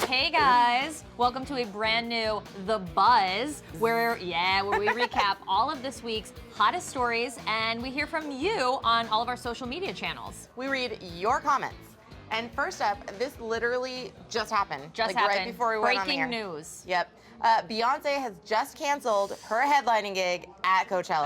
Hey guys, welcome to a brand new The Buzz, where we recap all of this week's hottest stories and we hear from you on all of our social media channels. We read your comments. And first up, this literally just happened. Just happened. Right before we went on the air. Breaking news. Yep. Beyonce has just canceled her headlining gig at Coachella.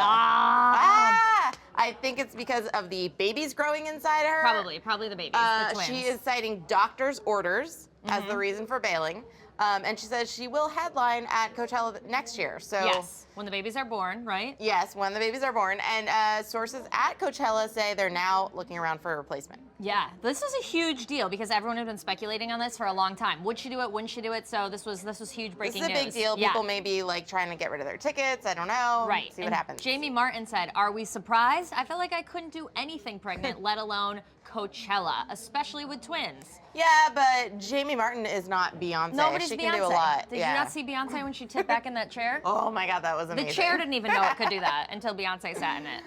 I think it's because of the babies growing inside her. Probably the babies, the twins. She is citing doctor's orders as the reason for bailing. And she says she will headline at Coachella next year. So yes, when the babies are born, right? Yes, when the babies are born. And sources at Coachella say they're now looking around for a replacement. Yeah, this is a huge deal because everyone had been speculating on this for a long time. Would she do it? Wouldn't she do it? So this was huge breaking news. This is a big deal. Yeah. People may be like trying to get rid of their tickets. I don't know. Right. See what happens. Jamie Martin said, "Are we surprised? I felt like I couldn't do anything pregnant, let alone Coachella, especially with twins." Yeah, but Jamie Martin is not Beyonce. Nobody's she Beyonce. can do a lot. Did you not see Beyonce when she tipped back in that chair? Oh my God, that was amazing. The chair didn't even know it could do that until Beyonce sat in it.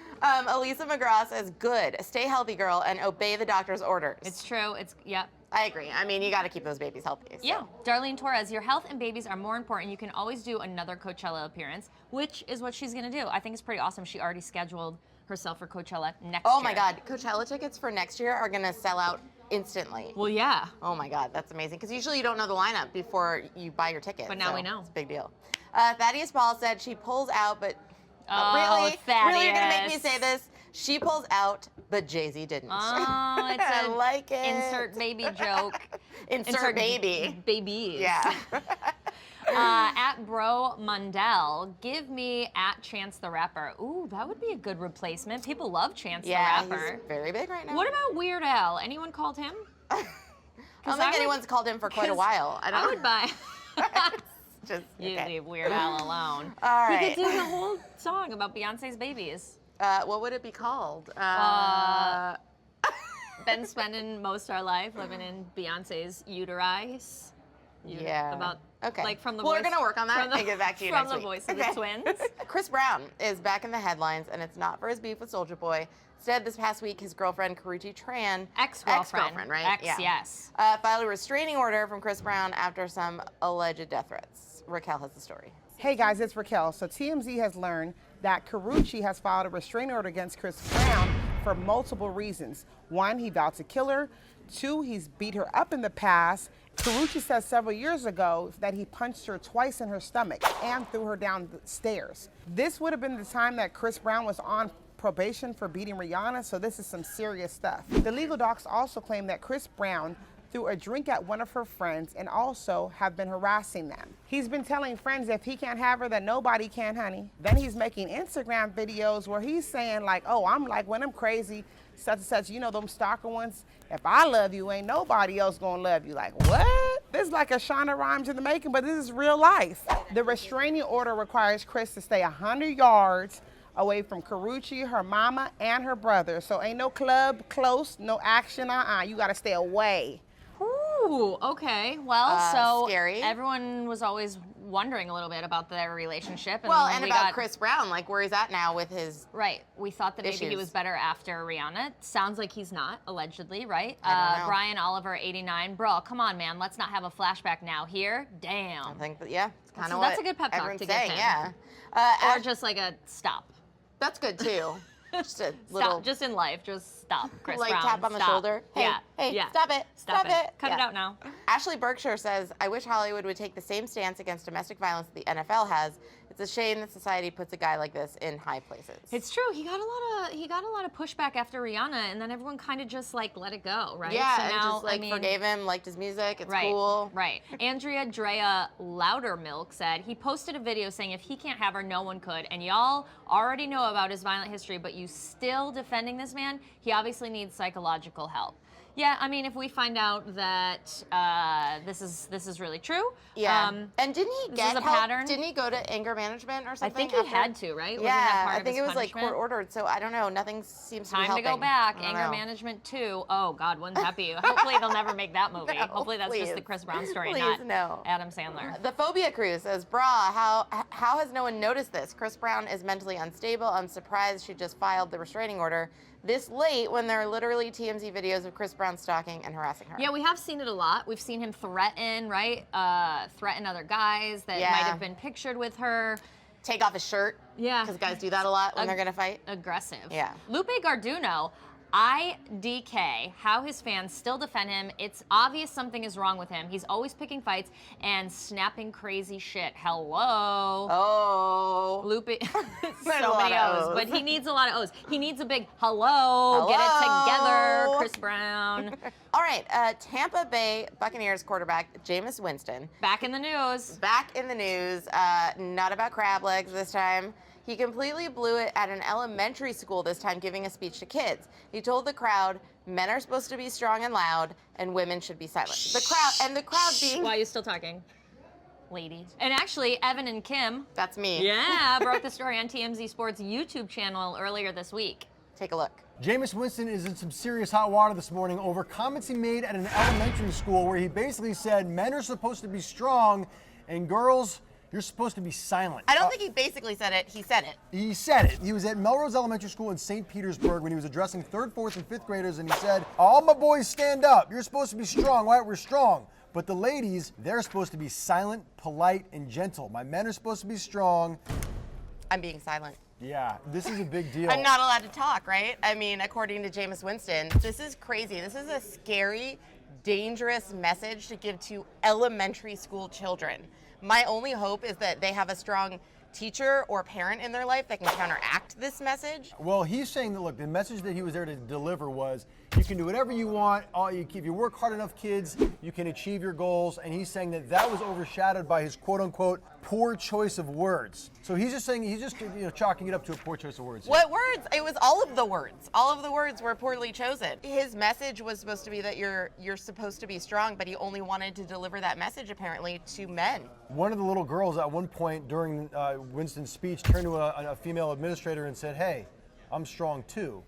Elisa McGraw says, "Good. Stay healthy, girl, and obey the doctor's orders." It's true. Yep. I agree. I mean, you got to keep those babies healthy. So. Yeah. Darlene Torres, your health and babies are more important. You can always do another Coachella appearance, which is what she's going to do. I think it's pretty awesome. She already scheduled herself for Coachella next year. Oh my God. Coachella tickets for next year are going to sell out instantly. Well, yeah. Oh my God, that's amazing. Because usually you don't know the lineup before you buy your ticket. But now we know. It's a big deal. Thaddeus Paul said she pulls out, but Thaddeus. Really, you're going to make me say this? She pulls out, but Jay-Z didn't. Oh, it's I like it. Insert baby joke. Insert baby. Babies. Yeah. At Bro Mundell, give me at Chance the Rapper. Ooh, that would be a good replacement. People love Chance the Rapper. Yeah, he's very big right now. What about Weird Al? Anyone called him? I don't think anyone's called him for quite a while. I would buy. Just You okay. leave Weird Al alone. All right. He could do a whole song about Beyonce's babies. What would it be called? Been spending most of our life living in Beyonce's uterus. Yeah. About okay. Like from the Well, voice, we're gonna work on that and get back to you next week. From the voice of the twins. Chris Brown is back in the headlines, and it's not for his beef with Soulja Boy. Instead, this past week, his girlfriend Karrueche Tran, ex-girlfriend, right? Yes. Filed a restraining order from Chris Brown after some alleged death threats. Raquel has the story. Hey guys, it's Raquel. So TMZ has learned that Karrueche has filed a restraining order against Chris Brown for multiple reasons. One, he vowed to kill her. Two, he's beat her up in the past. Karrueche said several years ago that he punched her twice in her stomach and threw her down the stairs. This would have been the time that Chris Brown was on probation for beating Rihanna, so this is some serious stuff. The legal docs also claim that Chris Brown threw a drink at one of her friends and also have been harassing them. He's been telling friends if he can't have her, that nobody can, honey. Then he's making Instagram videos where he's saying like, oh, I'm like when I'm crazy, such and such, you know, them stalker ones. If I love you, ain't nobody else gonna love you. Like, what? This is like a Shonda Rhimes in the making, but this is real life. The restraining order requires Chris to stay 100 yards away from Karrueche, her mama, and her brother. So ain't no club close, no action, you gotta stay away. Ooh, okay. Well, so scary. Everyone was always wondering a little bit about their relationship. And Well, and about Chris Brown, like where he's at now with his Right. We thought that maybe he issues. was better after Rihanna. Sounds like he's not, allegedly, right? I don't know. Brian Oliver, 89. Bro, come on, man. Let's not have a flashback now here. Damn. I think that, yeah, it's kind of That's a good pep talk everyone's to give saying, him. yeah. Or just like a stop. That's good too. Just a little Stop. Just in life, just stop. Chris like Brown, tap on the stop. shoulder. Hey, Yeah. hey, Yeah. stop it. Stop it. Cut it Yeah. out now. Ashley Berkshire says, I wish Hollywood would take the same stance against domestic violence the NFL has. It's a shame that society puts a guy like this in high places. It's true. He got a lot of pushback after Rihanna, and then everyone kind of just like let it go, right? Yeah, so and now, just like forgave him, liked his music, it's right, cool. Right. Andrea Drea Loudermilk said he posted a video saying if he can't have her, no one could. And y'all already know about his violent history, but you still defending this man. He obviously needs psychological help. Yeah, I mean, if we find out that this is really true. Yeah. And didn't he this get is a help? pattern. Didn't he go to anger management or I something? think he had to, right? Wasn't that Yeah, part I of think his it was like punishment? court ordered. So I don't know. Nothing seems to be Time to helping. go back. I don't Anger know. Management 2. Oh, God, wouldn't that be? Hopefully they'll never make that movie. No, Hopefully that's please. just the Chris Brown story, Please, not no. Adam Sandler. The Phobia Crew says, brah, how has no one noticed this? Chris Brown is mentally unstable. I'm surprised she just filed the restraining order. this late when there are literally TMZ videos of Chris Brown stalking and harassing her. Yeah, we have seen it a lot. We've seen him threaten, right? Threaten other guys that might have been pictured with her. Take off his shirt. Yeah. Because guys do that a lot when they're going to fight. Aggressive. Yeah. Lupe Garduno, IDK, how his fans still defend him. It's obvious something is wrong with him. He's always picking fights and snapping crazy shit. Hello. Oh. Lupe, There's so a many lot of O's, O's. but he needs a lot of O's. He needs a big hello. Get it together, Chris Brown. All right, Tampa Bay Buccaneers quarterback Jameis Winston. Back in the news. Back in the news, not about crab legs this time. He completely blew it at an elementary school this time, giving a speech to kids. He told the crowd, men are supposed to be strong and loud, and women should be silent. The crowd being... Why are you still talking? Ladies. And actually, Evan and Kim. That's me. Yeah, broke the story on TMZ Sports YouTube channel earlier this week. Take a look. Jameis Winston is in some serious hot water this morning over comments he made at an elementary school where he basically said men are supposed to be strong and girls, you're supposed to be silent. I don't think he basically said it. He said it. He said it. He was at Melrose Elementary School in St. Petersburg when he was addressing 3rd, 4th, and 5th graders, and he said, all my boys stand up. You're supposed to be strong, right? We're strong. But the ladies, they're supposed to be silent, polite, and gentle. My men are supposed to be strong. I'm being silent. Yeah, this is a big deal. I'm not allowed to talk, right? I mean, according to Jameis Winston, this is crazy. This is a scary, dangerous message to give to elementary school children. My only hope is that they have a strong teacher or parent in their life that can counteract this message. Well, he's saying that, look, the message that he was there to deliver was you can do whatever you want. If you work hard enough, kids, you can achieve your goals. And he's saying that that was overshadowed by his quote-unquote poor choice of words. So he's just saying, he's just chalking it up to a poor choice of words. What words? It was all of the words. All of the words were poorly chosen. His message was supposed to be that you're supposed to be strong, but he only wanted to deliver that message apparently to men. One of the little girls at one point during Winston's speech turned to a female administrator and said, hey, I'm strong too.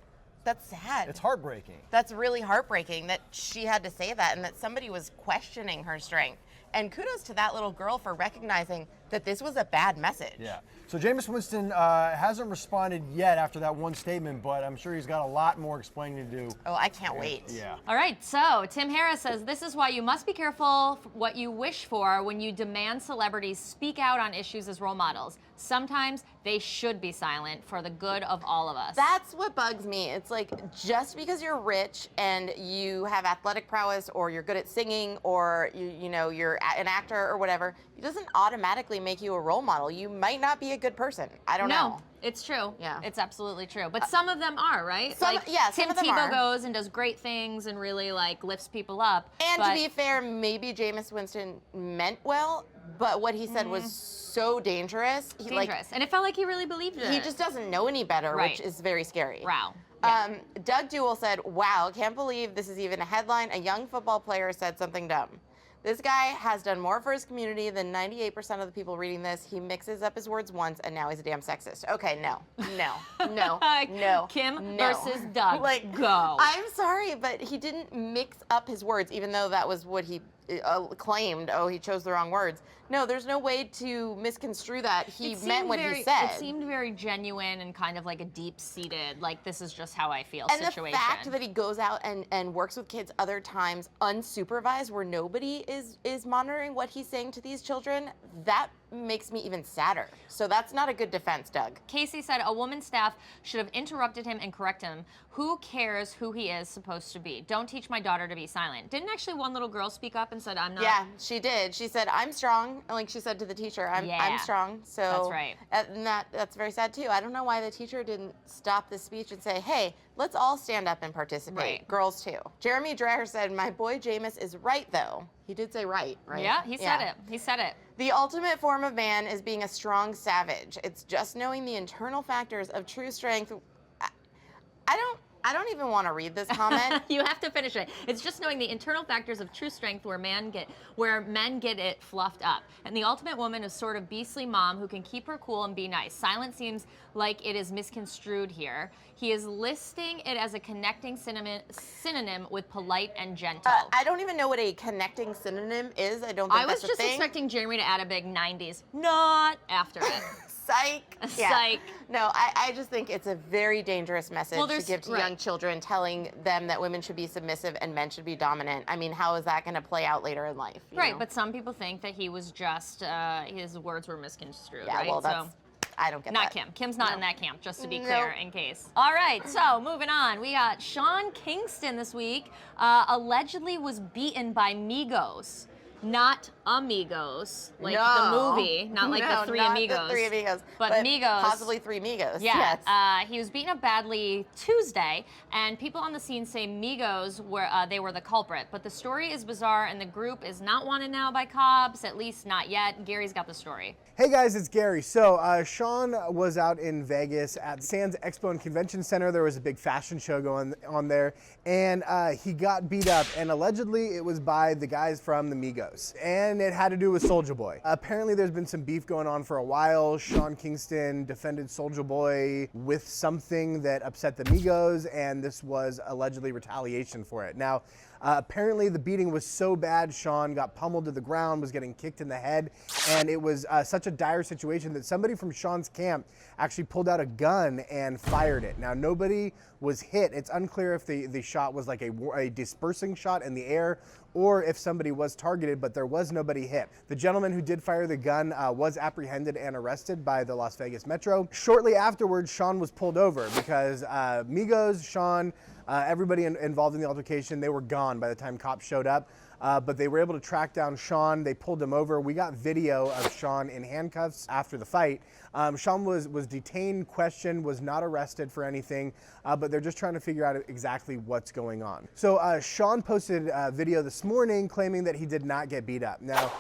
That's sad. It's heartbreaking. That's really heartbreaking that she had to say that and that somebody was questioning her strength. And kudos to that little girl for recognizing that this was a bad message. Yeah. So Jameis Winston hasn't responded yet after that one statement, but I'm sure he's got a lot more explaining to do. Oh, I can't wait. Yeah. All right, so Tim Harris says this is why you must be careful what you wish for when you demand celebrities speak out on issues as role models. Sometimes they should be silent for the good of all of us. That's what bugs me. It's like just because you're rich and you have athletic prowess or you're good at singing or you're an actor or whatever, it doesn't automatically make you a role model. You might not be a good person. I don't know. No, it's true. Yeah. It's absolutely true. But some of them are, right? some Tim of them Tebow are. goes and does great things and really lifts people up. And but to be fair, maybe Jameis Winston meant well, but what he said was so dangerous. dangerous. And it felt like he really believed it. He just doesn't know any better, Right. which is very scary. Wow. Yeah. Doug Duell said, wow, can't believe this is even a headline. A young football player said something dumb. This guy has done more for his community than 98% of the people reading this. He mixes up his words once, and now he's a damn sexist. Okay, no. Kim no. versus Doug. Go. I'm sorry, but he didn't mix up his words, even though that was what he claimed. Oh, he chose the wrong words. No, there's no way to misconstrue that. He meant what he said. It seemed very genuine and kind of like a deep-seated, this is just how I feel And situation. the fact that he goes out and works with kids other times unsupervised where nobody is monitoring what he's saying to these children, that makes me even sadder. So that's not a good defense, Doug. Casey said a woman's staff should have interrupted him and corrected him. Who cares who he is supposed to be? Don't teach my daughter to be silent. Didn't actually one little girl speak up and said, I'm not? Yeah, she did. She said, I'm strong. Like she said to the teacher, I'm strong. So That's right. And that's very sad too. I don't know why the teacher didn't stop the speech and say, hey, let's all stand up and participate. Right. Girls too. Jeremy Dreher said, my boy Jameis is right though. He did say right? Yeah, he said it. He said it. The ultimate form of man is being a strong savage. It's just knowing the internal factors of true strength. I don't even want to read this comment. You have to finish it. It's just knowing the internal factors of true strength where men get it fluffed up. And the ultimate woman is sort of beastly mom who can keep her cool and be nice. Silence seems like it is misconstrued here. He is listing it as a connecting synonym with polite and gentle. I don't even know what a connecting synonym is. I don't think I that's was just a thing. expecting Jeremy to add a big 90s. Not after it. Psych. Yeah. Psych. No, I just think it's a very dangerous message to give to young children, telling them that women should be submissive and men should be dominant. I mean, how is that going to play out later in life? Right, but some people think that he was just, his words were misconstrued, yeah, right? well, that's, I don't get not that. Kim. Kim's not in that camp, just to be clear, in case. All right, so moving on. We got Sean Kingston this week, allegedly was beaten by Migos. Not Amigos, like the movie, not like the Three Amigos. The Three Amigos, but Migos. Possibly Three Migos. Yeah, Yes. he was beaten up badly Tuesday, and people on the scene say Migos were they were the culprit. But the story is bizarre, and the group is not wanted now by cops, at least not yet. Gary's got the story. Hey guys, it's Gary. So Sean was out in Vegas at Sands Expo and Convention Center. There was a big fashion show going on there, and he got beat up, and allegedly it was by the guys from the Migos, and it had to do with Soulja Boy. Apparently there's been some beef going on for a while. Sean Kingston defended Soulja Boy with something that upset the Migos, and this was allegedly retaliation for it. Now, apparently the beating was so bad, Sean got pummeled to the ground, was getting kicked in the head, and it was such a dire situation that somebody from Sean's camp actually pulled out a gun and fired it. Now, nobody was hit. It's unclear if the shot was like a dispersing shot in the air or if somebody was targeted, but there was nobody hit. The gentleman who did fire the gun was apprehended and arrested by the Las Vegas Metro. Shortly afterwards, Sean was pulled over because Migos, Sean, everybody involved in the altercation, they were gone by the time cops showed up. But they were able to track down Sean. They pulled him over. We got video of Sean in handcuffs after the fight. Sean was detained, questioned, was not arrested for anything, but they're just trying to figure out exactly what's going on. So Sean posted a video this morning claiming that he did not get beat up. Now,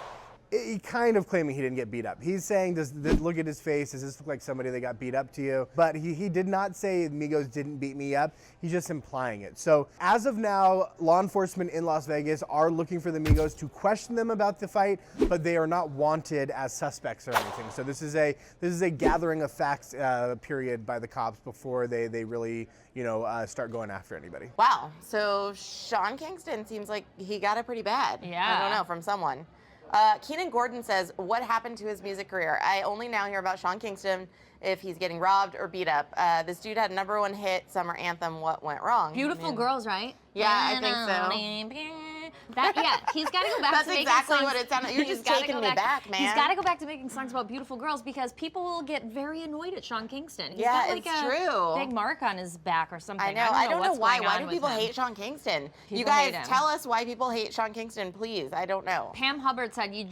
he kind of claiming he didn't get beat up. He's saying, look at his face, does this look like somebody that got beat up to you? But he did not say Migos didn't beat me up. He's just implying it. So as of now, law enforcement in Las Vegas are looking for the Migos to question them about the fight, but they are not wanted as suspects or anything. So this is a gathering of facts period by the cops before they really start going after anybody. Wow. So Sean Kingston seems like he got it pretty bad. Yeah. I don't know, from someone. Keenan Gordon says, what happened to his music career? I only now hear about Sean Kingston if he's getting robbed or beat up. This dude had a #1 hit, summer anthem, What Went Wrong? Beautiful Girls, right? Yeah, I think so. He's got to go back That's to making exactly songs. what it sounded. You're just taking me back, man. He's got to go back to making songs about beautiful girls because people will get very annoyed at Sean Kingston. He's got like it's a true. big mark on his back or something. I know. I don't know what's why. going Why on do with people him. hate Sean Kingston? People You guys hate him. tell us why people hate Sean Kingston, please. I don't know. Pam Hubbard said, you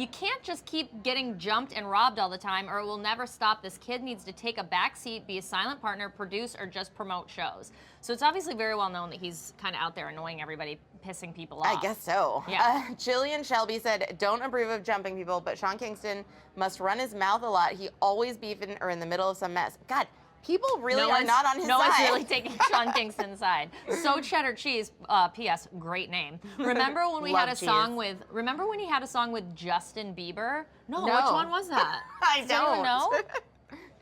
can't just keep getting jumped and robbed all the time or it will never stop. This kid needs to take a back seat, be a silent partner, produce, or just promote shows. So it's obviously very well known that he's kind of out there annoying everybody, pissing people off. I guess so. Yeah. Jillian Shelby said, don't approve of jumping people, but Sean Kingston must run his mouth a lot. He always beefing or in the middle of some mess. God, people really are not on his side. No one's really taking Sean Kingston's side. So Cheddar Cheese, P.S. Great name. Remember when we had a song with? Remember when he had a song with Justin Bieber? No. Which one was that? I Does anyone don't know?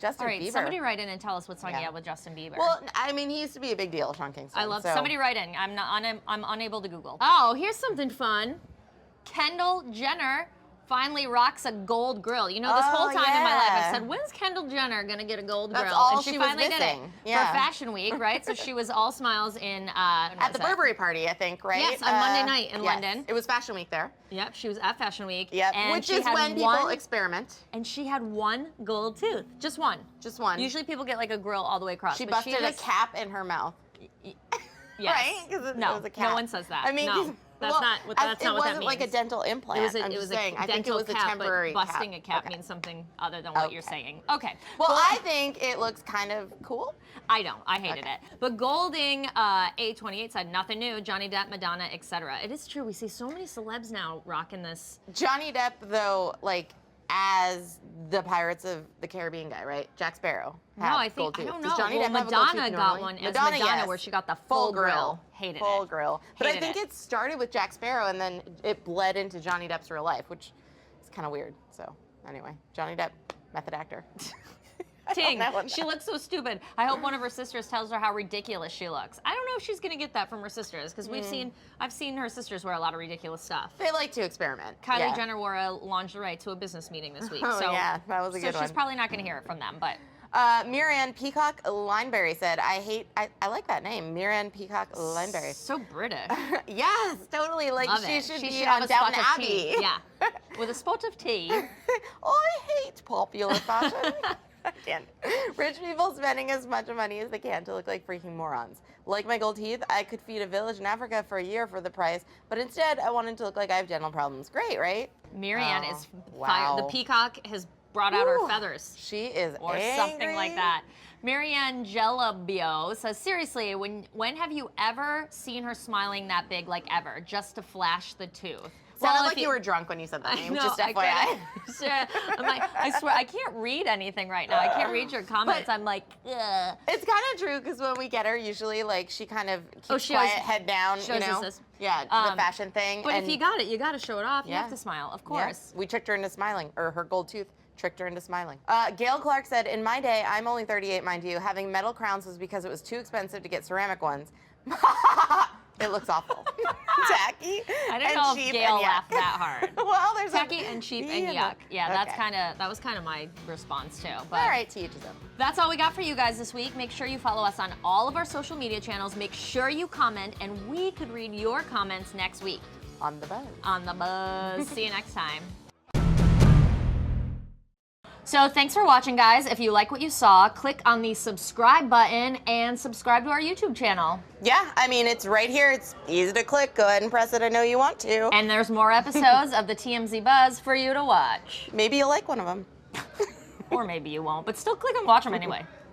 Justin All right, Bieber. somebody write in and tell us what song he had with Justin Bieber. Well, I mean, he used to be a big deal, Sean Kingston. I love so. somebody write in. I'm unable to Google. Oh, here's something fun. Kendall Jenner finally rocks a gold grill. You know, this whole time in my life I've said, when's Kendall Jenner gonna get a gold grill? That's all and she she was finally did it missing. Yeah. for Fashion Week, right? So she was all smiles in at the Burberry party, I think, right? Yes, on Monday night in London. It was Fashion Week there. Yep, she was at Fashion Week. Yep, and which she is had when people experiment. And she had one gold tooth, just one. Just one. Usually people get like a grill all the way across. She but busted a cap in her mouth. Yes. Right? Because it was a cap. No one says that. I mean, no. That's not what that means. It wasn't like a dental implant. I'm just saying. I think it was a temporary cap. Busting a cap Okay. means something other than what you're saying. Okay. Well, I think it looks kind of cool. I don't. I hated it. But Golding A28 said nothing new. Johnny Depp, Madonna, etc. It is true. We see so many celebs now rocking this. Johnny Depp, though, like as the Pirates of the Caribbean guy, right? Jack Sparrow. No, I think I don't know. Does Johnny well, Depp have a gold Madonna tooth got normally? one as Madonna, yes. where she got the full grill. Hated full it. grill. But I Hated think it started with Jack Sparrow, and then it bled into Johnny Depp's real life, which is kind of weird. So anyway, Johnny Depp, method actor. Ting, she looks so stupid. I hope one of her sisters tells her how ridiculous she looks. I don't know if she's gonna get that from her sisters because I've seen her sisters wear a lot of ridiculous stuff. They like to experiment. Kylie Jenner wore a lingerie to a business meeting this week. Oh, so, yeah, that was a good So one. she's probably not gonna hear it from them, but. Miran Peacock Lineberry said, I like that name, Miran Peacock Lineberry. So British. Yes, totally. Like Love she it. should She be should have on a spot Downton of Abbey. tea. Yeah, with a spot of tea. I hate popular fashion. I can't. Rich people spending as much money as they can to look like freaking morons. Like my gold teeth, I could feed a village in Africa for a year for the price, but instead I wanted to look like I have dental problems. Great, right? Marianne Oh, is wow. fire. The peacock has brought out her feathers. She is Or angry. something like that. Marianne Gelabio says, seriously, when have you ever seen her smiling that big, like ever, just to flash the tooth? Sounded Well, like you were drunk when you said that I name, know, just I FYI. couldn't. I'm like, I swear, I can't read anything right now. I can't read your comments. I'm like, ugh. It's kind of true because when we get her, usually like she kind of keeps she quiet, always head down, shows you know. us this. Yeah, the fashion thing. But and if you got it, you got to show it off. You Yeah. have to smile, of yeah, course. we tricked her into smiling, or her gold tooth tricked her into smiling. Gail Clark said, in my day, I'm only 38, mind you, having metal crowns was because it was too expensive to get ceramic ones. It looks awful. Tacky I don't and know cheap if Gail and yuck. laughed that hard. Well, there's Tacky and cheap and yuck. Yeah, Okay. that was kind of my response too. But All right, to each his own. that's all we got for you guys this week. Make sure you follow us on all of our social media channels. Make sure you comment, and we could read your comments next week On the buzz. on the buzz. See you next time. So thanks for watching, guys. If you like what you saw, click on the subscribe button and subscribe to our YouTube channel. Yeah, I mean, it's right here. It's easy to click. Go ahead and press it. I know you want to. And there's more episodes of the TMZ Buzz for you to watch. Maybe you'll like one of them. Or maybe you won't, but still click and watch them anyway.